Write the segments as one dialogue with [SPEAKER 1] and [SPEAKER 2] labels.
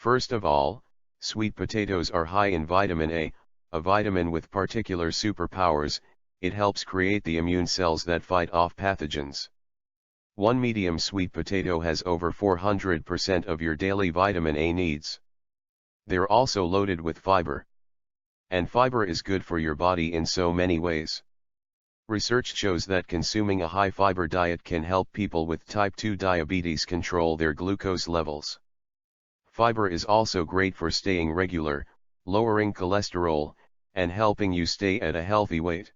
[SPEAKER 1] First of all, sweet potatoes are high in vitamin A vitamin with particular superpowers. It helps create the immune cells that fight off pathogens. One medium sweet potato has over 400% of your daily vitamin A needs. They're also loaded with fiber. And fiber is good for your body in so many ways. Research shows that consuming a high-fiber diet can help people with type 2 diabetes control their glucose levels. Fiber is also great for staying regular, lowering cholesterol, and helping you stay at a healthy weight.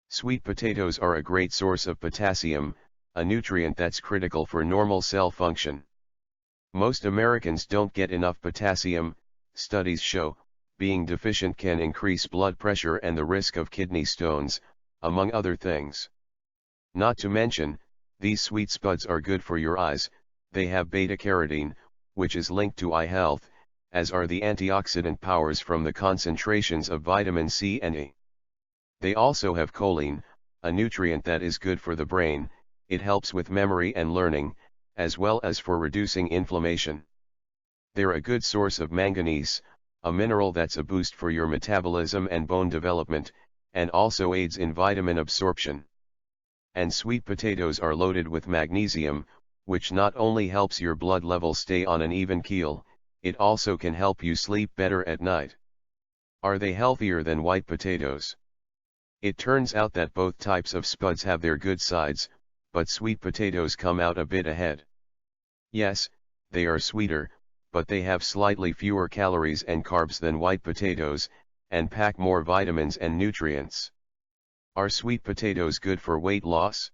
[SPEAKER 1] Sweet potatoes are a great source of potassium, a nutrient that's critical for normal cell function. Most Americans don't get enough potassium. Studies show, being deficient can increase blood pressure and the risk of kidney stones, among other things. Not to mention, these sweet spuds are good for your eyes. They have beta-carotene, which is linked to eye health, as are the antioxidant powers from the concentrations of vitamin C and E. They also have choline, a nutrient that is good for the brain. It helps with memory and learning, as well as for reducing inflammation. They're a good source of manganese, a mineral that's a boost for your metabolism and bone development, and also aids in vitamin absorption. And sweet potatoes are loaded with magnesium, which not only helps your blood level stay on an even keel, it also can help you sleep better at night. Are they healthier than white potatoes? It turns out that both types of spuds have their good sides, but sweet potatoes come out a bit ahead. Yes, they are sweeter, but they have slightly fewer calories and carbs than white potatoes, and pack more vitamins and nutrients. Are sweet potatoes good for weight loss?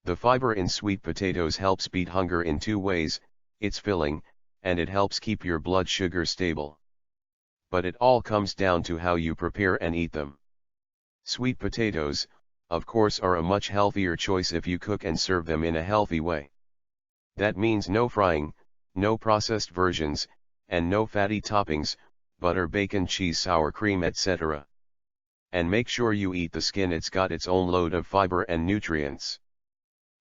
[SPEAKER 1] The fiber in sweet potatoes helps beat hunger in two ways: it's filling, and it helps keep your blood sugar stable. But it all comes down to how you prepare and eat them. Sweet potatoes, of course, are a much healthier choice if you cook and serve them in a healthy way. That means no frying, no processed versions, and no fatty toppings, butter, bacon, cheese, sour cream, etc. And make sure you eat the skin, it's got its own load of fiber and nutrients.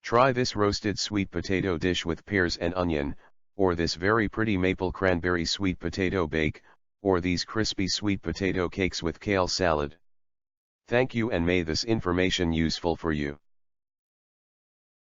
[SPEAKER 1] Try this roasted sweet potato dish with pears and onion, or this very pretty maple cranberry sweet potato bake, or these crispy sweet potato cakes with kale salad. Thank you, and may this information useful for you.